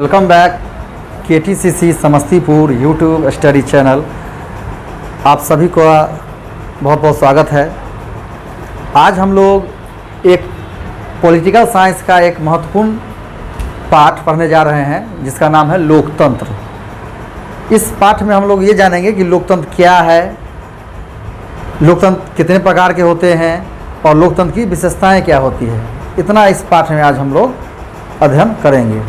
Welcome back KTCC Samastipur YouTube study channel. आप सभी को बहुत बहुत स्वागत है। आज हम लोग एक पॉलिटिकल साइंस का एक महत्वपूर्ण पाठ पढ़ने जा रहे हैं जिसका नाम है लोकतंत्र। इस पाठ में हम लोग ये जानेंगे कि लोकतंत्र क्या है, लोकतंत्र कितने प्रकार के होते हैं और लोकतंत्र की विशेषताएं क्या होती है। इतना इस पाठ में आज हम लोग अध्ययन करेंगे।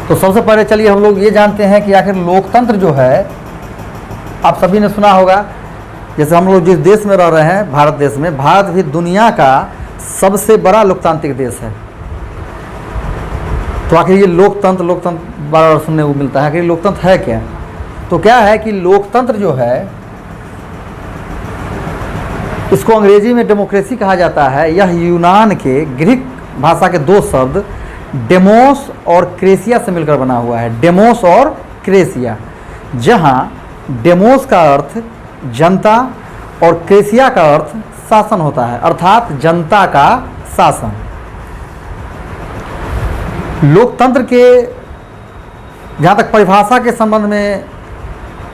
तो सबसे पहले चलिए हम लोग ये जानते हैं कि आखिर लोकतंत्र जो है, आप सभी ने सुना होगा, जैसे हम लोग जिस देश में रह रहे हैं, भारत देश में, भारत भी दुनिया का सबसे बड़ा लोकतांत्रिक देश है। तो आखिर ये लोकतंत्र बार बार सुनने को मिलता है कि लोकतंत्र है क्या। तो क्या है कि लोकतंत्र जो है, इसको अंग्रेजी में डेमोक्रेसी कहा जाता है। यह यूनान के ग्रीक भाषा के दो शब्द डेमोस और क्रेसिया से मिलकर बना हुआ है। डेमोस और क्रेसिया, जहाँ डेमोस का अर्थ जनता और क्रेसिया का अर्थ शासन होता है, अर्थात जनता का शासन। लोकतंत्र के जहाँ तक परिभाषा के संबंध में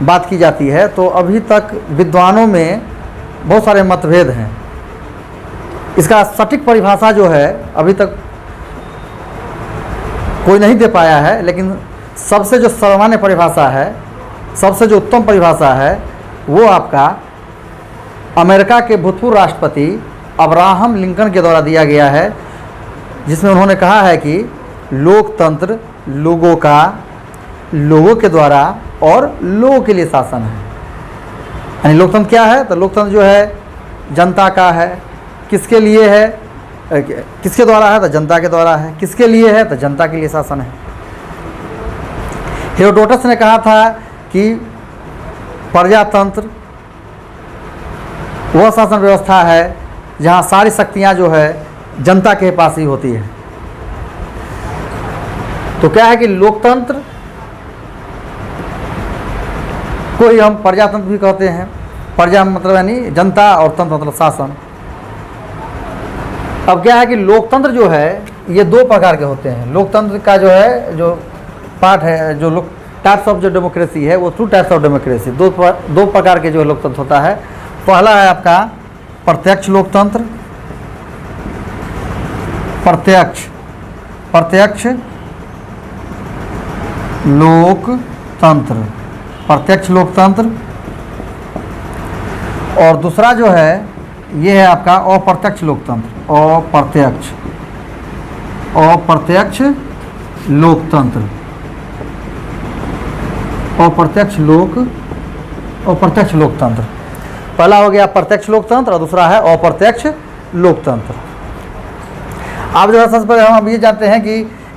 बात की जाती है तो अभी तक विद्वानों में बहुत सारे मतभेद हैं। इसका सटीक परिभाषा जो है अभी तक कोई नहीं दे पाया है, लेकिन सबसे जो सामान्य परिभाषा है, सबसे जो उत्तम परिभाषा है, वो आपका अमेरिका के भूतपूर्व राष्ट्रपति अब्राहम लिंकन के द्वारा दिया गया है, जिसमें उन्होंने कहा है कि लोकतंत्र लोगों का, लोगों के द्वारा और लोगों के लिए शासन है। यानी लोकतंत्र क्या है? तो लोकतंत्र जो है जनता का है। किसके लिए है? किसके द्वारा है? तो जनता के द्वारा है। किसके लिए है? तो जनता के लिए शासन है। हेरोडोटस ने कहा था कि प्रजातंत्र वह शासन व्यवस्था है जहां सारी शक्तियां जो है जनता के पास ही होती है। तो क्या है कि लोकतंत्र को ही हम प्रजातंत्र भी कहते हैं। प्रजा मतलब यानी जनता और तंत्र मतलब शासन। अब क्या है कि लोकतंत्र जो है ये दो प्रकार के होते हैं। लोकतंत्र का जो है, जो पार्ट है, जो टाइप्स ऑफ जो डेमोक्रेसी है, वो 2 टाइप्स ऑफ डेमोक्रेसी, दो प्रकार के जो लोकतंत्र होता है। पहला है आपका प्रत्यक्ष लोकतंत्र। प्रत्यक्ष लोकतंत्र, प्रत्यक्ष लोकतंत्र। और दूसरा जो है ये है आपका अप्रत्यक्ष लोकतंत्र। अप्रत्यक्ष लोकतंत्र, अप्रत्यक्ष लोकतंत्र। पहला हो गया प्रत्यक्ष लोकतंत्र और दूसरा है अप्रत्यक्ष लोकतंत्र। आप जो है सबसे पहले हम अब ये जानते हैं कि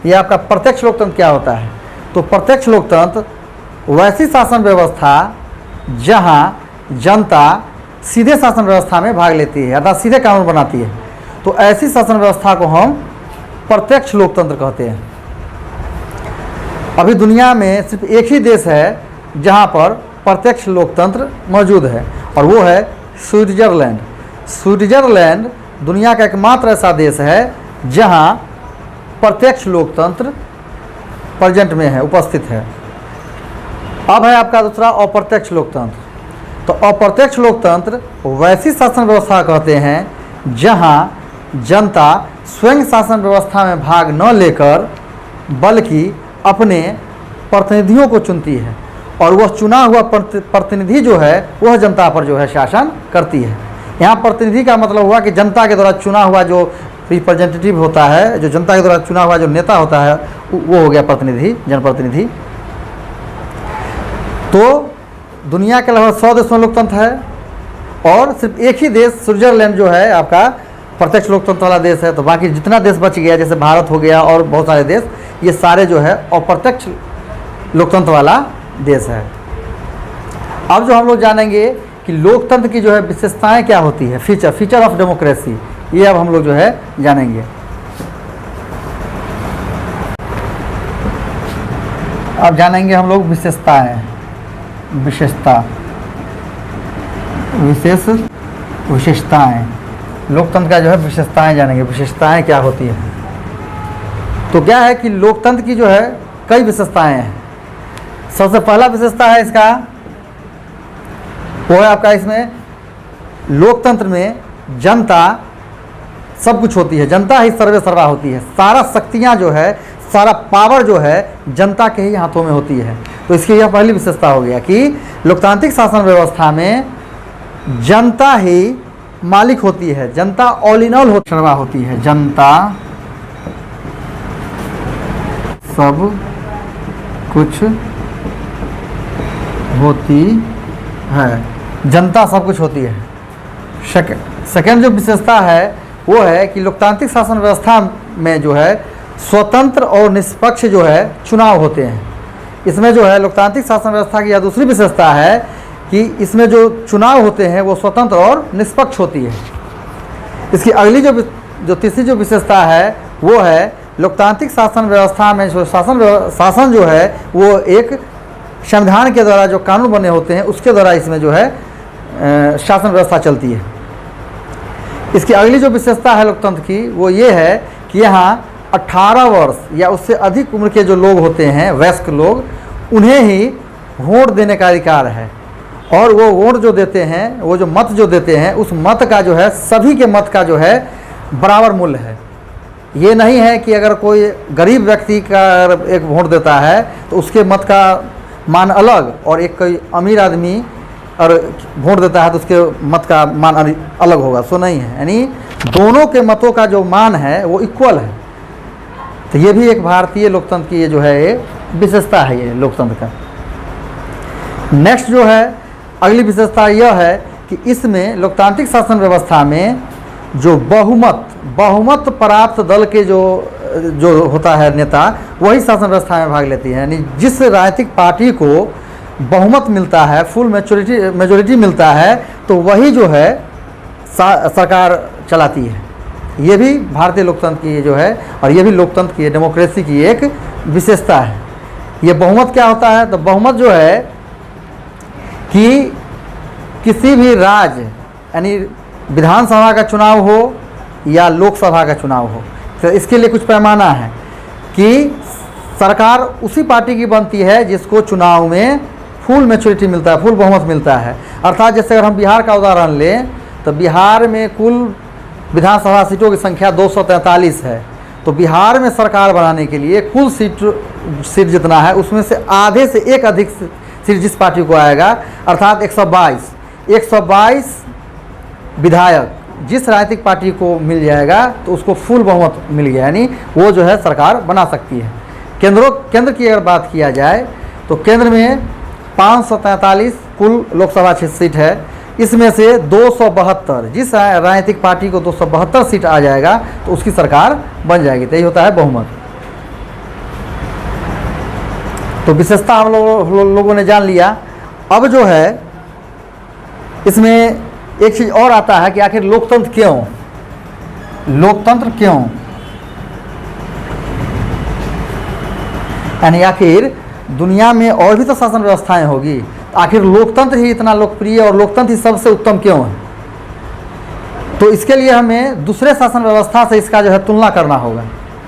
ये आपका प्रत्यक्ष लोकतंत्र क्या होता है। तो प्रत्यक्ष लोकतंत्र वैसी शासन व्यवस्था जहां जनता सीधे शासन व्यवस्था में भाग लेती है, अर्थात सीधे कानून बनाती है। तो ऐसी शासन व्यवस्था को हम प्रत्यक्ष लोकतंत्र कहते हैं। अभी दुनिया में सिर्फ एक ही देश है जहां पर प्रत्यक्ष लोकतंत्र मौजूद है, और वो है स्विट्जरलैंड। स्विट्जरलैंड दुनिया का एकमात्र ऐसा देश है जहां प्रत्यक्ष लोकतंत्र प्रेजेंट में है, उपस्थित है। अब है आपका दूसरा अप्रत्यक्ष लोकतंत्र। तो अप्रत्यक्ष लोकतंत्र वैसी शासन व्यवस्था कहते हैं जहां जनता स्वयं शासन व्यवस्था में भाग न लेकर बल्कि अपने प्रतिनिधियों को चुनती है, और वह चुना हुआ प्रतिनिधि जो है वह जनता पर जो है शासन करती है। यहाँ प्रतिनिधि का मतलब हुआ कि जनता के द्वारा चुना हुआ जो रिप्रेजेंटेटिव होता है, जो जनता के द्वारा चुना हुआ जो नेता होता है, वो हो गया प्रतिनिधि, जनप्रतिनिधि। तो दुनिया के लगभग 100 देशों में लोकतंत्र है, और सिर्फ एक ही देश स्विट्जरलैंड जो है आपका प्रत्यक्ष लोकतंत्र वाला देश है। तो बाकी जितना देश बच गया, जैसे भारत हो गया और बहुत सारे देश, ये सारे जो है अप्रत्यक्ष लोकतंत्र वाला देश है। अब जो हम लोग जानेंगे कि लोकतंत्र की जो है विशेषताएं क्या होती है, फीचर ऑफ डेमोक्रेसी, ये अब हम लोग जो है जानेंगे। अब जानेंगे हम लोग विशेषताएं, विशेषताएं लोकतंत्र का जो है विशेषताएं जानेंगे। विशेषताएं क्या होती है? तो क्या है कि लोकतंत्र की जो है कई विशेषताएं हैं। सबसे पहला विशेषता है इसका, वो है आपका इसमें लोकतंत्र में जनता सब कुछ होती है, जनता ही सर्वे सर्वा होती है। सारा शक्तियाँ जो है, सारा पावर जो है जनता के ही हाथों में होती है। तो इसकी यह पहली विशेषता हो गया कि लोकतांत्रिक शासन व्यवस्था में जनता ही मालिक होती है, जनता ऑल इन ऑल सर्वा होती है, जनता सब कुछ होती है, जनता सब कुछ होती है। सेकेंड जो विशेषता है वो है कि लोकतांत्रिक शासन व्यवस्था में जो है स्वतंत्र और निष्पक्ष जो है चुनाव होते हैं। इसमें जो है लोकतांत्रिक शासन व्यवस्था की यह दूसरी विशेषता है कि इसमें जो चुनाव होते हैं वो स्वतंत्र और निष्पक्ष होती है। इसकी अगली जो तीसरी जो विशेषता है वो है लोकतांत्रिक शासन व्यवस्था में जो शासन जो है वो एक संविधान के द्वारा जो कानून बने होते हैं उसके द्वारा इसमें जो है शासन व्यवस्था चलती है। इसकी अगली जो विशेषता है लोकतंत्र की वो ये है कि यहाँ 18 वर्ष या उससे अधिक उम्र के जो लोग होते हैं, वयस्क लोग, उन्हें ही वोट देने का अधिकार है। और वो वोट जो देते हैं, वो जो मत जो देते हैं, उस मत का जो है सभी के मत का जो है बराबर मूल्य है। ये नहीं है कि अगर कोई गरीब व्यक्ति का एक वोट देता है तो उसके मत का मान अलग, और एक कोई अमीर आदमी और वोट देता है तो उसके मत का मान अलग होगा। सो नहीं है, यानी दोनों के मतों का जो मान है वो इक्वल है। तो ये भी एक भारतीय लोकतंत्र की ये जो है ये विशेषता है, ये लोकतंत्र का। नेक्स्ट जो है अगली विशेषता यह है कि इसमें लोकतांत्रिक शासन व्यवस्था में जो बहुमत प्राप्त दल के जो होता है नेता, वही शासन व्यवस्था में भाग लेती है। यानी जिस राजनीतिक पार्टी को बहुमत मिलता है, फुल मेजोरिटी मिलता है, तो वही जो है सरकार चलाती है। ये भी भारतीय लोकतंत्र की जो है, और ये भी लोकतंत्र की, डेमोक्रेसी की एक विशेषता है। ये बहुमत क्या होता है? तो बहुमत जो है कि किसी भी राज्य, यानी विधानसभा का चुनाव हो या लोकसभा का चुनाव हो, तो इसके लिए कुछ पैमाना है कि सरकार उसी पार्टी की बनती है जिसको चुनाव में फुल मैच्योरिटी मिलता है, फुल बहुमत मिलता है। अर्थात जैसे अगर हम बिहार का उदाहरण लें तो बिहार में कुल विधानसभा सीटों की संख्या 243 है। तो बिहार में सरकार बनाने के लिए कुल सीट जितना है उसमें से आधे से एक अधिक सीट जिस पार्टी को आएगा, अर्थात 122 विधायक जिस राजनीतिक पार्टी को मिल जाएगा तो उसको फुल बहुमत मिल गया, यानी वो जो है सरकार बना सकती है। केंद्र की अगर बात किया जाए तो केंद्र में 543 कुल लोकसभा सीट है। इसमें से 272 जिस राजनीतिक पार्टी को 272 सीट आ जाएगा तो उसकी सरकार बन जाएगी। तो यही होता है बहुमत। तो विशेषता हम लोगों ने जान लिया। अब जो है इसमें एक चीज़ और आता है कि आखिर लोकतंत्र क्यों, यानी आखिर दुनिया में और भी तो शासन व्यवस्थाएं होगी, आखिर लोकतंत्र ही इतना लोकप्रिय और लोकतंत्र ही सबसे उत्तम क्यों है? तो इसके लिए हमें दूसरे शासन व्यवस्था से इसका जो है तुलना करना होगा,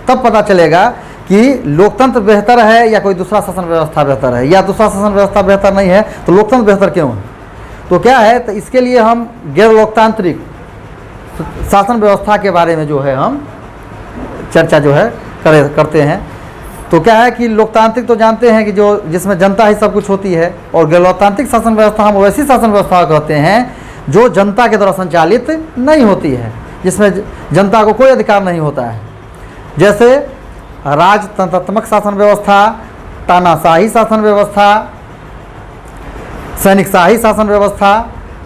तब पता चलेगा कि लोकतंत्र बेहतर है या कोई दूसरा शासन व्यवस्था बेहतर है, या दूसरा शासन व्यवस्था बेहतर नहीं है तो लोकतंत्र बेहतर क्यों है। तो क्या है, तो इसके लिए हम गैर लोकतांत्रिक शासन व्यवस्था के बारे में जो है हम चर्चा जो है करते हैं। तो क्या है कि लोकतांत्रिक तो जानते हैं कि जिसमें जनता ही सब कुछ होती है, और गैर लोकतांत्रिक शासन व्यवस्था हम वैसी शासन व्यवस्था कहते हैं जो जनता के द्वारा संचालित नहीं होती है, जिसमें जनता को कोई अधिकार नहीं होता है। जैसे राजतंत्रात्मक शासन व्यवस्था, तानाशाही शासन व्यवस्था, सैनिकशाही शासन व्यवस्था,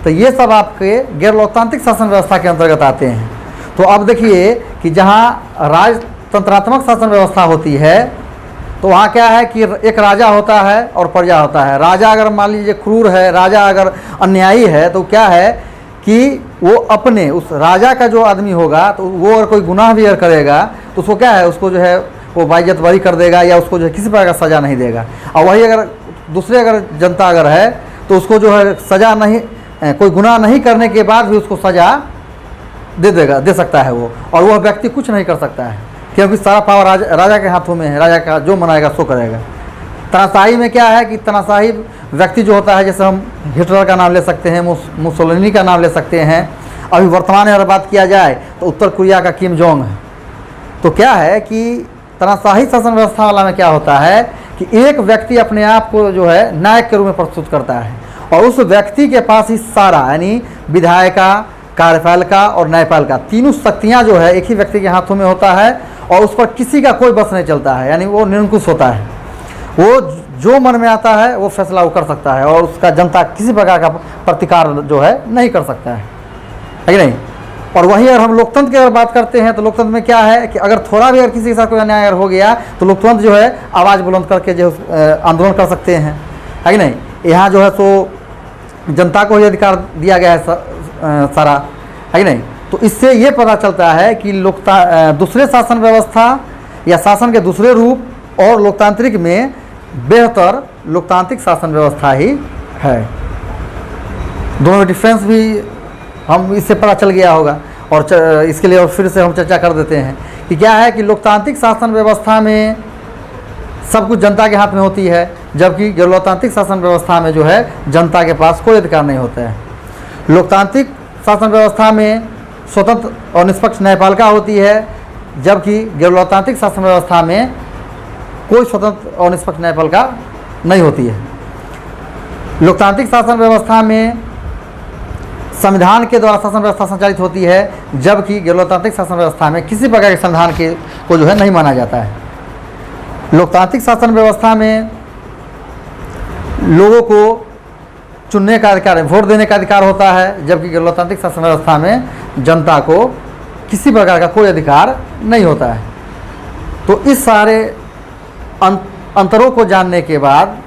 तो ये सब आपके गैर लोकतांत्रिक शासन व्यवस्था के अंतर्गत आते हैं। तो अब देखिए कि जहाँ राजतंत्रात्मक शासन व्यवस्था होती है तो वहाँ क्या है कि एक राजा होता है और प्रजा होता है। राजा अगर मान लीजिए क्रूर है, राजा अगर अन्यायी है, तो क्या है कि वो अपने उस राजा का जो आदमी होगा तो वो अगर कोई गुनाह भी अगर करेगा तो उसको क्या है, उसको जो है वो बाइज्जत बरी कर देगा या उसको जो है किसी प्रकार का सज़ा नहीं देगा। और वही अगर दूसरे अगर जनता अगर है तो उसको जो है सज़ा नहीं, कोई गुनाह नहीं करने के बाद भी उसको सज़ा दे सकता है वो, और वह व्यक्ति कुछ नहीं कर सकता है। क्योंकि सारा पावर राजा के हाथों में है, राजा का जो मनाएगा सो करेगा। तानाशाही में क्या है कि तानाशाही व्यक्ति जो होता है, जैसे हम हिटलर का नाम ले सकते हैं, मुसोलिनी का नाम ले सकते हैं, अभी वर्तमान में अगर बात किया जाए तो उत्तर कोरिया का किम जोंग है। तो क्या है कि तानाशाही शासन व्यवस्था वाला में क्या होता है कि एक व्यक्ति अपने आप को जो है नायक के रूप में प्रस्तुत करता है और उस व्यक्ति के पास ही सारा, यानी विधायिका, कार्यपालिका और न्यायपालिका, तीनों शक्तियाँ जो है एक ही व्यक्ति के हाथों में होता है और उस पर किसी का कोई बस नहीं चलता है, यानी वो निरंकुश होता है। वो जो मन में आता है वो फैसला वो कर सकता है और उसका जनता किसी प्रकार का प्रतिकार जो है नहीं कर सकता है कि नहीं। और वहीं अगर हम लोकतंत्र की अगर बात करते हैं तो लोकतंत्र में क्या है कि अगर थोड़ा भी अगर किसी के साथ कोई अन्याय हो गया तो लोकतंत्र जो है आवाज़ बुलंद करके जो आंदोलन कर सकते हैं, है कि नहीं। यहाँ जो है सो जनता को ही अधिकार दिया गया है सारा, है कि नहीं। तो इससे ये पता चलता है कि दूसरे शासन व्यवस्था या शासन के दूसरे रूप और लोकतांत्रिक में बेहतर लोकतांत्रिक शासन व्यवस्था ही है। दोनों में डिफरेंस भी हम इससे पता चल गया होगा और इसके लिए और फिर से हम चर्चा कर देते हैं कि क्या है कि लोकतांत्रिक शासन व्यवस्था में सब कुछ जनता के हाथ में होती है, जबकि गैर-लोकतांत्रिक शासन व्यवस्था में जो है जनता के पास कोई अधिकार नहीं होता है। लोकतांत्रिक शासन व्यवस्था में स्वतंत्र और निष्पक्ष न्यायपालिका होती है, जबकि गैर-लोकतांत्रिक शासन व्यवस्था में कोई स्वतंत्र और निष्पक्ष न्यायपालिका नहीं होती है। लोकतांत्रिक शासन व्यवस्था में संविधान के द्वारा शासन व्यवस्था संचालित होती है, जबकि गैर-लोकतांत्रिक शासन व्यवस्था में किसी प्रकार के संविधान के को जो है नहीं माना जाता है। लोकतांत्रिक शासन व्यवस्था में लोगों को चुनने का अधिकार, वोट देने का अधिकार होता है, जबकि गैर-लोकतांत्रिक शासन व्यवस्था में जनता को किसी प्रकार का कोई अधिकार नहीं होता है। तो इस सारे अंतरों को जानने के बाद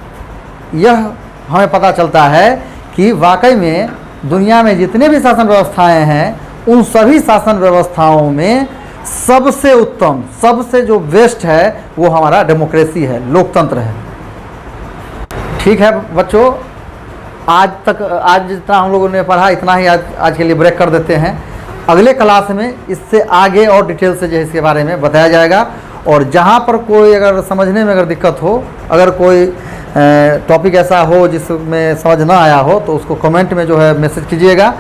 यह हमें पता चलता है कि वाकई में दुनिया में जितने भी शासन व्यवस्थाएं हैं उन सभी शासन व्यवस्थाओं में सबसे उत्तम, सबसे जो बेस्ट है वो हमारा डेमोक्रेसी है, लोकतंत्र है। ठीक है बच्चों, आज जितना हम लोगों ने पढ़ा इतना ही आज के लिए ब्रेक कर देते हैं। अगले क्लास में इससे आगे और डिटेल से जो है इसके बारे में बताया जाएगा। और जहाँ पर कोई अगर समझने में अगर दिक्कत हो, अगर कोई टॉपिक ऐसा हो जिसमें समझ ना आया हो तो उसको कमेंट में जो है मैसेज कीजिएगा,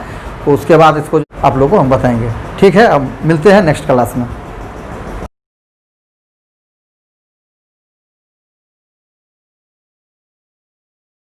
तो उसके बाद इसको आप लोगों को हम बताएंगे। ठीक है, अब मिलते हैं नेक्स्ट क्लास में।